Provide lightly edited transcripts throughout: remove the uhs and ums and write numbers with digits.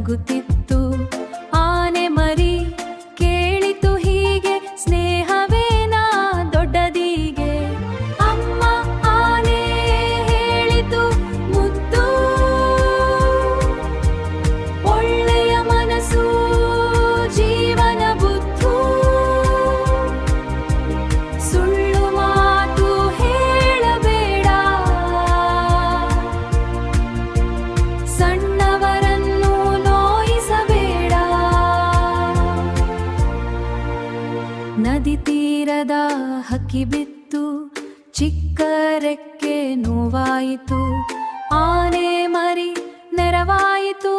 ನಗುತ್ತಿತ್ತು. ಆನೆ ಮರಿ ಕೇಳಿತು ಹೀಗೆ, ಸ್ನೇಹವೇನಾ ದೊಡ್ಡದೀಗೆ. ಅಮ್ಮ ಆನೆ ಹೇಳಿತು ಮುದ್ದು, ಒಳ್ಳೆಯ ಮನಸ್ಸು ಜೀವನ ಬುದ್ಧು. ಸುಳ್ಳು ಮಾತು ಹೇಳಬೇಡ, ಸಣ್ಣವರನ್ನು ನೋಯಿಸಬೇಡ. ನದಿ ತೀರದ ಹಕ್ಕಿ ಬಿತ್ತು, ಚಿಕ್ಕ ರೆಕ್ಕೆ ನೋವಾಯಿತು. ಆನೆ ಮರಿ ನೆರವಾಯಿತು,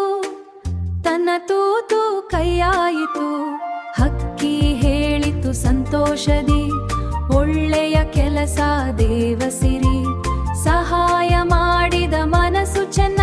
ತನ್ನ ತೂತು ಕೈಯಾಯಿತು. ಹಕ್ಕಿ ಹೇಳಿತು ಸಂತೋಷದಿ, ಒಳ್ಳೆಯ ಕೆಲಸ ದೇವಸಿರಿ. ಸಹಾಯ ಮಾಡಿದ ಮನಸ್ಸು ಚೆನ್ನ